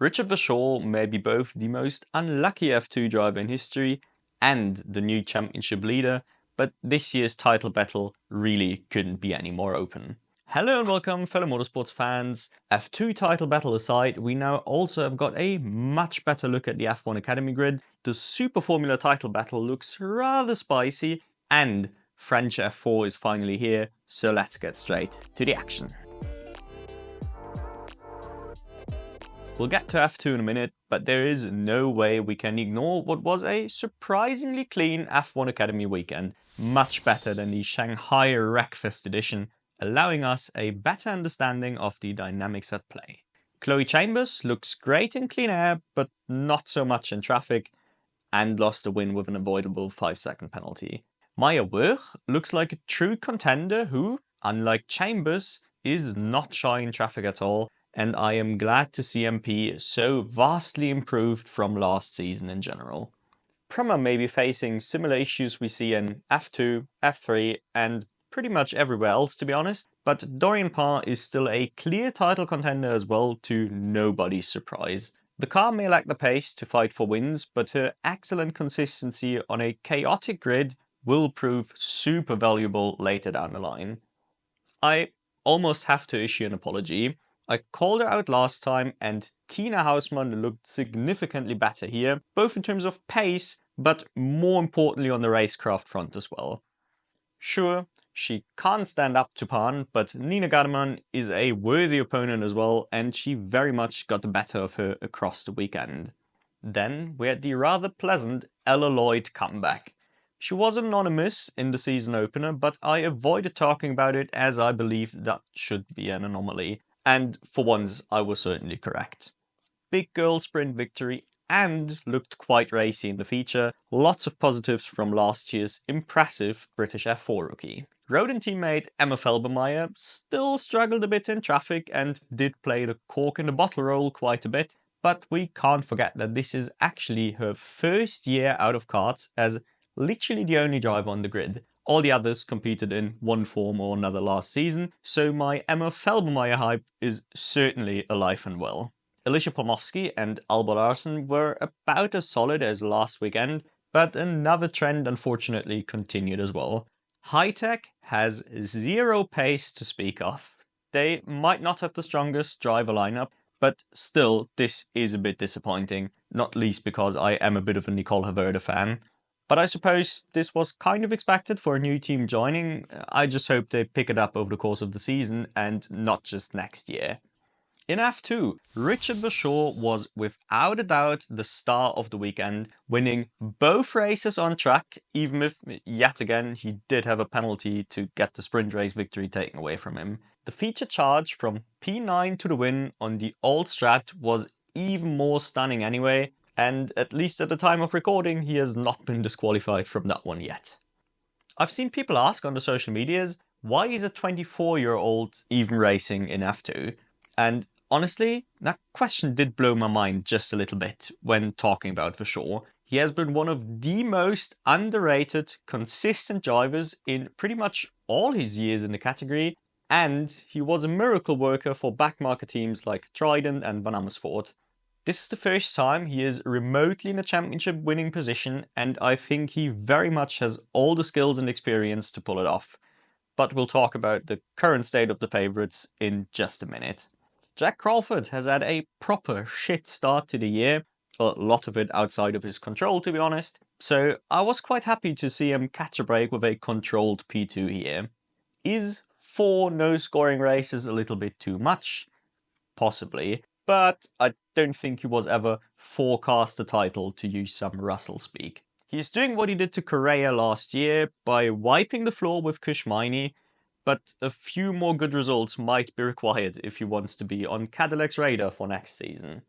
Richard Verschoor may be both the most unlucky F2 driver in history and the new championship leader, but this year's title battle really couldn't be any more open. Hello and welcome fellow motorsports fans. F2 title battle aside, we now also have got a much better look at the F1 Academy grid. The SuperFormula title battle looks rather spicy and French F4 is finally here, so let's get straight to the action. We'll get to F2 in a minute, but there is no way we can ignore what was a surprisingly clean F1 Academy weekend, much better than the Shanghai Wreckfest edition, allowing us a better understanding of the dynamics at play. Chloe Chambers looks great in clean air, but not so much in traffic, and lost the win with an avoidable 5-second penalty. Maya Wuch looks like a true contender who, unlike Chambers, is not shy in traffic at all, and I am glad to see MP so vastly improved from last season in general. Prema may be facing similar issues we see in F2, F3 and pretty much everywhere else to be honest, but Dorian Parr is still a clear title contender as well, to nobody's surprise. The car may lack the pace to fight for wins, but her excellent consistency on a chaotic grid will prove super valuable later down the line. I almost have to issue an apology. I called her out last time and Tina Hausmann looked significantly better here, both in terms of pace, but more importantly on the racecraft front as well. Sure, she can't stand up to Pan, but Nina Gardeman is a worthy opponent as well, and she very much got the better of her across the weekend. Then we had the rather pleasant Ella Lloyd comeback. She was anonymous in the season opener, but I avoided talking about it as I believe that should be an anomaly. And for once, I was certainly correct. Big girl sprint victory and looked quite racy in the feature. Lots of positives from last year's impressive British F4 rookie. Roden teammate Emma Felbermeyer still struggled a bit in traffic and did play the cork in the bottle role quite a bit, but we can't forget that this is actually her first year out of karts as literally the only driver on the grid. All the others competed in one form or another last season, so my Emma Felbermeyer hype is certainly alive and well. Alicia Pomofsky and Alba Larsen were about as solid as last weekend, but another trend unfortunately continued as well. High-Tech has zero pace to speak of. They might not have the strongest driver lineup, but still this is a bit disappointing, not least because I am a bit of a Nicole Haverda fan. But I suppose this was kind of expected for a new team joining. I just hope they pick it up over the course of the season and not just next year. In F2, Richard Verschoor was without a doubt the star of the weekend, winning both races on track, even if yet again he did have a penalty to get the sprint race victory taken away from him. The feature charge from P9 to the win on the old Strat was even more stunning anyway, and at least at the time of recording he has not been disqualified from that one yet. I've seen people ask on the social medias, why is a 24-year-old even racing in F2? And honestly, that question did blow my mind just a little bit when talking about Verschoor. He has been one of the most underrated, consistent drivers in pretty much all his years in the category, and he was a miracle worker for backmarker teams like Trident and Van Amersfoort. This is the first time he is remotely in a championship winning position, and I think he very much has all the skills and experience to pull it off. But we'll talk about the current state of the favourites in just a minute. Jack Crawford has had a proper shit start to the year, a lot of it outside of his control to be honest, so I was quite happy to see him catch a break with a controlled P2 here. Is 4 no scoring races a little bit too much? Possibly, but I don't think he was ever forecast the title, to use some Russell speak. He's doing what he did to Correa last year by wiping the floor with Kushmaini, but a few more good results might be required if he wants to be on Cadillac's radar for next season.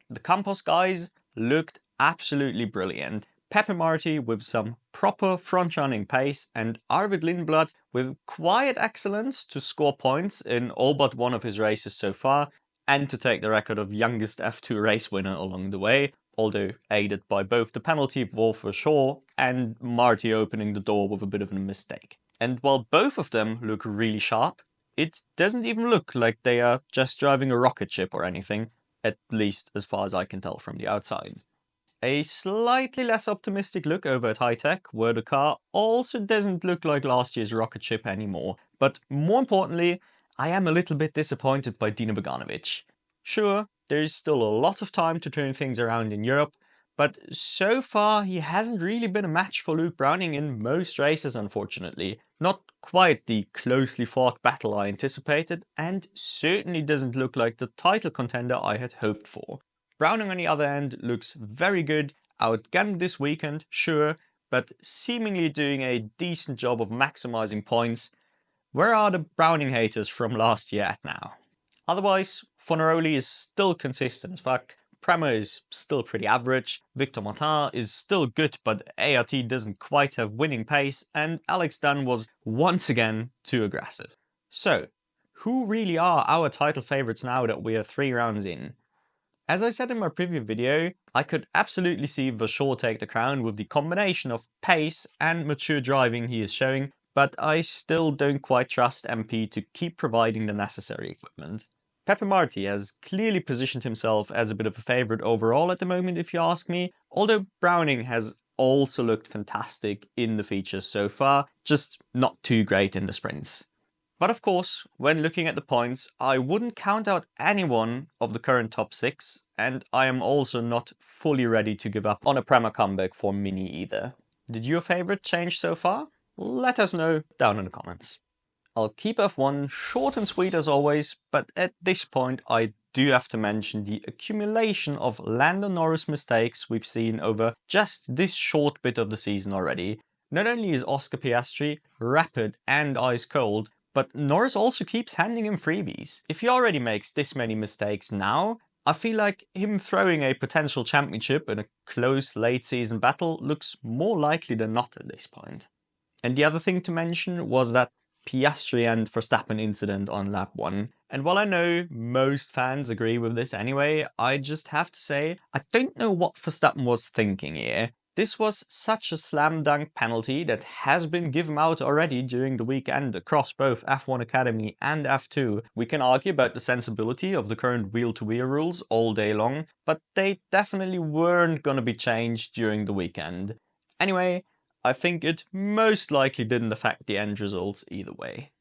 The Campos guys looked absolutely brilliant. Pepe Marti with some proper front-running pace and Arvid Lindblad with quiet excellence to score points in all but one of his races so far and to take the record of youngest F2 race winner along the way, although aided by both the penalty for Verschoor and Marti opening the door with a bit of a mistake. And while both of them look really sharp, it doesn't even look like they are just driving a rocket ship or anything. at least as far as I can tell from the outside. A slightly less optimistic look over at High Tech, where the car also doesn't look like last year's rocket ship anymore. But more importantly, I am a little bit disappointed by Dino Beganovic. Sure, there's still a lot of time to turn things around in Europe, but so far he hasn't really been a match for Luke Browning in most races, unfortunately. Not quite the closely fought battle I anticipated, and certainly doesn't look like the title contender I had hoped for. Browning on the other end looks very good, outgunned this weekend, sure, but seemingly doing a decent job of maximizing points. Where are the Browning haters from last year at now? Otherwise, Fornaroli is still consistent as fuck, Prema is still pretty average, Victor Martin is still good but ART doesn't quite have winning pace, and Alex Dunne was once again too aggressive. So, who really are our title favourites now that we are 3 rounds in? As I said in my previous video, I could absolutely see Verschoor take the crown with the combination of pace and mature driving he is showing, but I still don't quite trust MP to keep providing the necessary equipment. Marti has clearly positioned himself as a bit of a favourite overall at the moment if you ask me, although Browning has also looked fantastic in the features so far, just not too great in the sprints. But of course, when looking at the points, I wouldn't count out anyone of the current top 6, and I am also not fully ready to give up on a Prema comeback for Mini either. Did your favourite change so far? Let us know down in the comments. I'll keep F1 short and sweet as always, but at this point I do have to mention the accumulation of Lando Norris mistakes we've seen over just this short bit of the season already. Not only is Oscar Piastri rapid and ice cold, but Norris also keeps handing him freebies. If he already makes this many mistakes now, I feel like him throwing a potential championship in a close late season battle looks more likely than not at this point. And the other thing to mention was that Piastri and Verstappen incident on lap 1. And while I know most fans agree with this anyway, I just have to say, I don't know what Verstappen was thinking here. This was such a slam dunk penalty that has been given out already during the weekend across both F1 Academy and F2. We can argue about the sensibility of the current wheel-to-wheel rules all day long, but they definitely weren't gonna be changed during the weekend. Anyway, I think it most likely didn't affect the end results either way.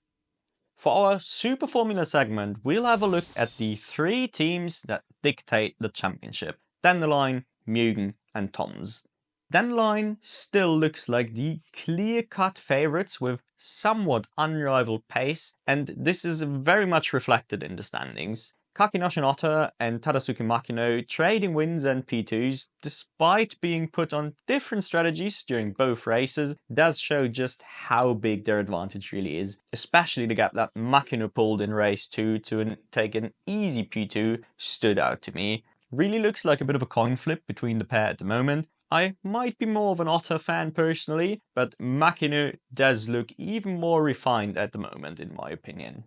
For our SuperFormula segment, we'll have a look at the 3 teams that dictate the championship: Dandelion, Mugen and Toms. Dandelion still looks like the clear-cut favourites with somewhat unrivaled pace, and this is very much reflected in the standings. Kakinosh and Ohta and Tadasuke Makino trading wins and P2s, despite being put on different strategies during both races, does show just how big their advantage really is. Especially the gap that Makino pulled in race 2 to take an easy P2 stood out to me. Really looks like a bit of a coin flip between the pair at the moment. I might be more of an Ohta fan personally, but Makino does look even more refined at the moment in my opinion.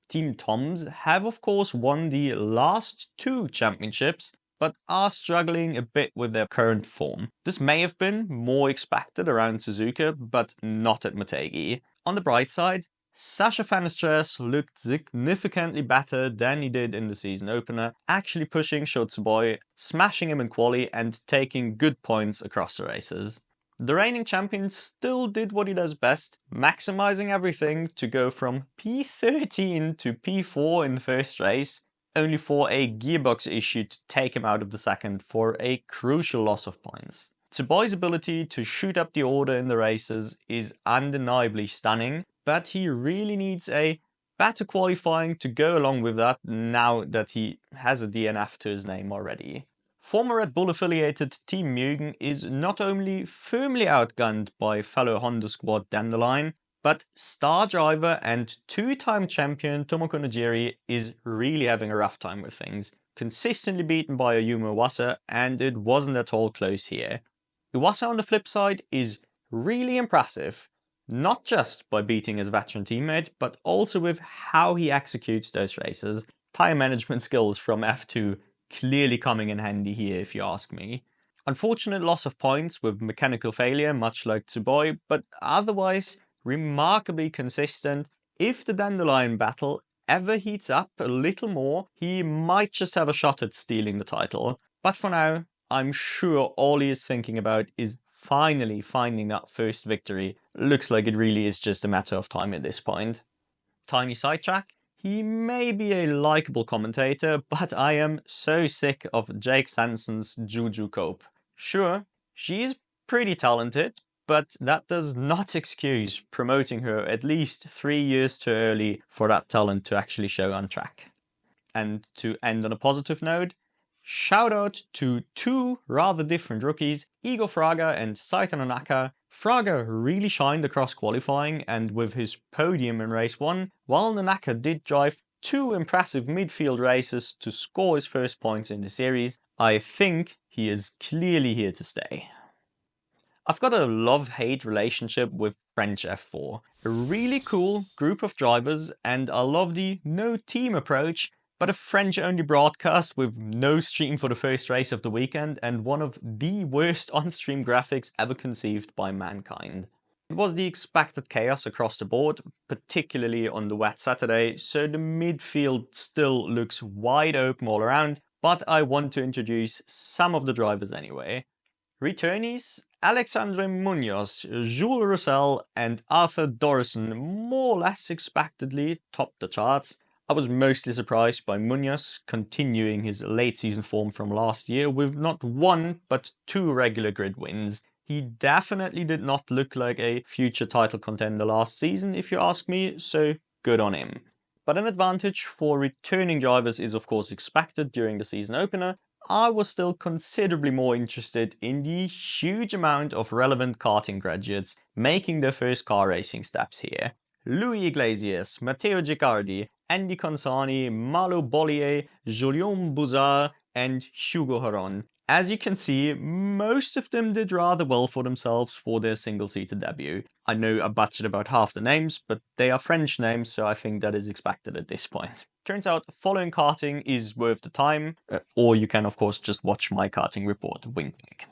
Team Toms have of course won the last 2 championships, but are struggling a bit with their current form. This may have been more expected around Suzuka, but not at Motegi. On the bright side, Sasha Van Stress looked significantly better than he did in the season opener, actually pushing Shotsuboy, smashing him in quali and taking good points across the races. The reigning champion still did what he does best, maximizing everything to go from P13 to P4 in the first race, only for a gearbox issue to take him out of the second for a crucial loss of points. Tsuboy's ability to shoot up the order in the races is undeniably stunning, but he really needs a better qualifying to go along with that now that he has a DNF to his name already. Former Red Bull affiliated Team Mugen is not only firmly outgunned by fellow Honda squad Dandelion, but star driver and 2-time champion Tomoko Najiri is really having a rough time with things. Consistently beaten by Ayumu Iwasa, and it wasn't at all close here. Iwasa on the flip side is really impressive, not just by beating his veteran teammate, but also with how he executes those races. Tire management skills from F2 clearly coming in handy here if you ask me. Unfortunate loss of points with mechanical failure much like Tsuboy, but otherwise remarkably consistent. If the Dandelion battle ever heats up a little more, he might just have a shot at stealing the title. But for now, I'm sure all he is thinking about is finally finding that first victory. Looks like it really is just a matter of time at this point. Tiny sidetrack. He may be a likable commentator, but I am so sick of Jake Sansen's Juju Cope. Sure, she's pretty talented, but that does not excuse promoting her at least 3 years too early for that talent to actually show on track. And to end on a positive note, shout out to two rather different rookies, Igor Fraga and Saito Nanaka. Fraga really shined across qualifying and with his podium in race 1, while Nanaka did drive 2 impressive midfield races to score his first points in the series. I think he is clearly here to stay. I've got a love-hate relationship with French F4. A really cool group of drivers, and I love the no team approach, but a French-only broadcast with no stream for the first race of the weekend and one of the worst on-stream graphics ever conceived by mankind. It was the expected chaos across the board, particularly on the wet Saturday, so the midfield still looks wide open all around, but I want to introduce some of the drivers anyway. Returnees, Alexandre Munoz, Jules Roussel and Arthur Dorison more or less expectedly topped the charts. I was mostly surprised by Munoz continuing his late season form from last year with not 1 but 2 regular grid wins. He definitely did not look like a future title contender last season if you ask me, so good on him. But an advantage for returning drivers is of course expected during the season opener. I was still considerably more interested in the huge amount of relevant karting graduates making their first car racing steps here. Louis Iglesias, Matteo Giccardi, Andy Consani, Malo Bollier, Julien Bouzard and Hugo Heron. As you can see, most of them did rather well for themselves for their single-seater debut. I know I butchered about half the names, but they are French names, so I think that is expected at this point. Turns out following karting is worth the time, or you can of course just watch my karting report, wink wink.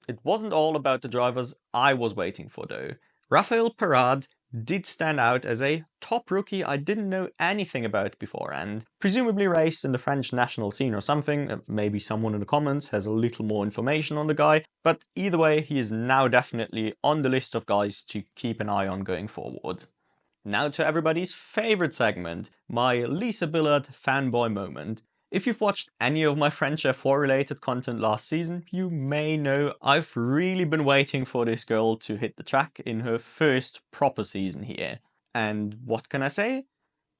It wasn't all about the drivers I was waiting for though. Raphael Parade did stand out as a top rookie I didn't know anything about beforehand. Presumably raced in the French national scene or something, maybe someone in the comments has a little more information on the guy, but either way he is now definitely on the list of guys to keep an eye on going forward. Now to everybody's favourite segment, my Lisa Billard fanboy moment. If you've watched any of my French F4 related content last season, you may know I've really been waiting for this girl to hit the track in her first proper season here. And what can I say?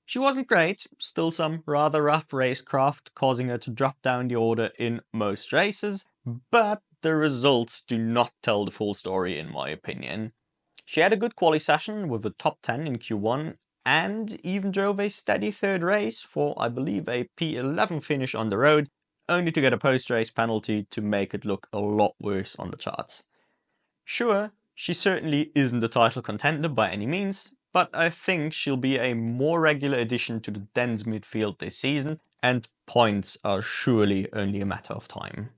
She wasn't great, still some rather rough racecraft causing her to drop down the order in most races, but the results do not tell the full story in my opinion. She had a good quali session with a top 10 in Q1 and even drove a steady third race for I believe a P11 finish on the road, only to get a post-race penalty to make it look a lot worse on the charts. Sure, she certainly isn't a title contender by any means, but I think she'll be a more regular addition to the Dens midfield this season, and points are surely only a matter of time.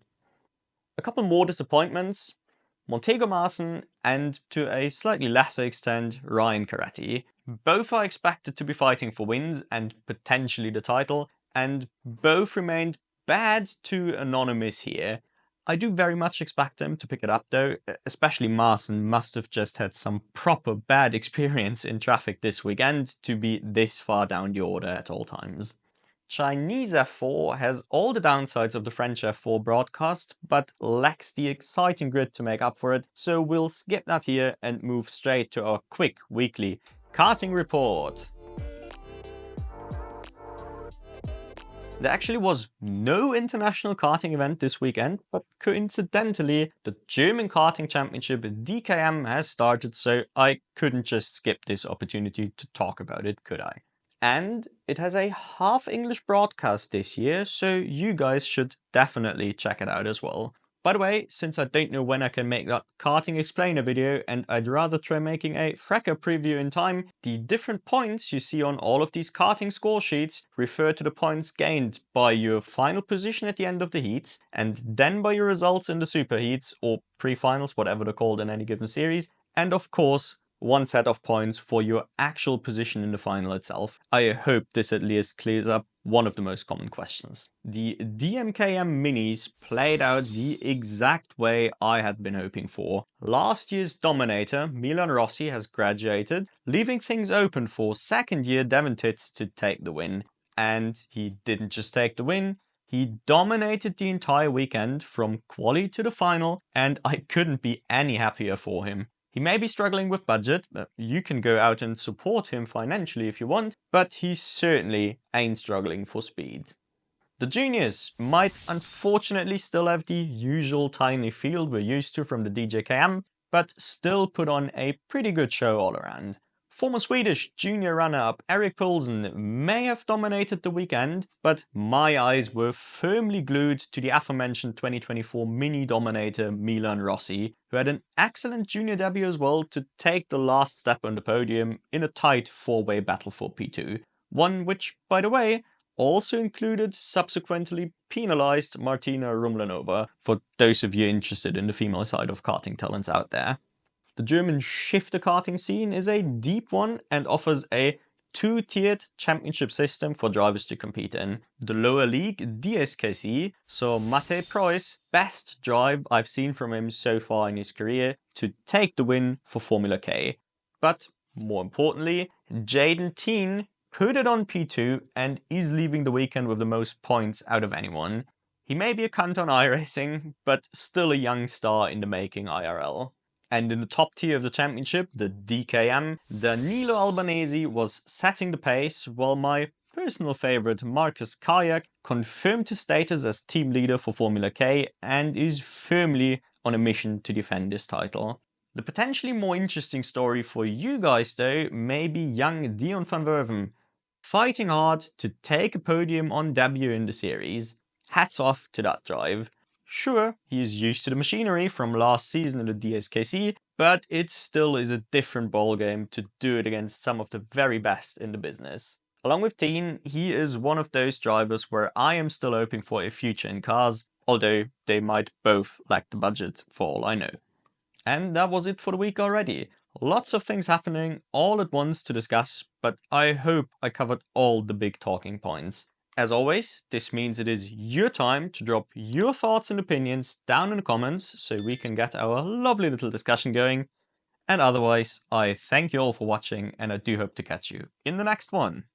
A couple more disappointments. Montego Marson and, to a slightly lesser extent, Ryan Caretti. Both are expected to be fighting for wins and potentially the title, and both remained bad to anonymous here. I do very much expect them to pick it up though, especially Marson must have just had some proper bad experience in traffic this weekend to be this far down the order at all times. Chinese F4 has all the downsides of the French F4 broadcast, but lacks the exciting grid to make up for it, so we'll skip that here and move straight to our quick weekly Karting Report. There actually was no international karting event this weekend, but coincidentally, the German Karting Championship DKM has started, so I couldn't just skip this opportunity to talk about it, could I? And it has a half English broadcast this year, so you guys should definitely check it out as well. By the way, since I don't know when I can make that karting explainer video and I'd rather try making a Frecker preview in time, the different points you see on all of these karting score sheets refer to the points gained by your final position at the end of the heats, and then by your results in the super heats or pre-finals, whatever they're called in any given series, and of course one set of points for your actual position in the final itself. I hope this at least clears up one of the most common questions. The DMKM minis played out the exact way I had been hoping for. Last year's dominator, Milan Rossi, has graduated, leaving things open for second year Devon Tits to take the win. And he didn't just take the win, he dominated the entire weekend from quali to the final, and I couldn't be any happier for him. He may be struggling with budget, but you can go out and support him financially if you want, but he certainly ain't struggling for speed. The juniors might unfortunately still have the usual tiny field we're used to from the DJKM, but still put on a pretty good show all around. Former Swedish junior runner-up Erik Poulsen may have dominated the weekend, but my eyes were firmly glued to the aforementioned 2024 mini dominator Milan Rossi, who had an excellent junior debut as well to take the last step on the podium in a tight four-way battle for P2. One which, by the way, also included subsequently penalized Martina Rumlanova, for those of you interested in the female side of karting talents out there. The German shifter karting scene is a deep one and offers a two-tiered championship system for drivers to compete in. The lower league, DSKC, saw Mate Preuss' best drive I've seen from him so far in his career to take the win for Formula K. But more importantly, Jaden Teen put it on P2 and is leaving the weekend with the most points out of anyone. He may be a cunt on iRacing, but still a young star in the making IRL. And in the top tier of the championship, the DKM, Danilo Albanese was setting the pace, while my personal favourite Marcus Kayak confirmed his status as team leader for Formula K and is firmly on a mission to defend this title. The potentially more interesting story for you guys though may be young Dion van Werven, fighting hard to take a podium on debut in the series. Hats off to that drive. Sure, he is used to the machinery from last season in the DSKC, but it still is a different ballgame to do it against some of the very best in the business. Along with Teen, he is one of those drivers where I am still hoping for a future in cars, although they might both lack the budget for all I know. And that was it for the week already. Lots of things happening all at once to discuss, but I hope I covered all the big talking points. As always, this means it is your time to drop your thoughts and opinions down in the comments so we can get our lovely little discussion going. And otherwise, I thank you all for watching and I do hope to catch you in the next one.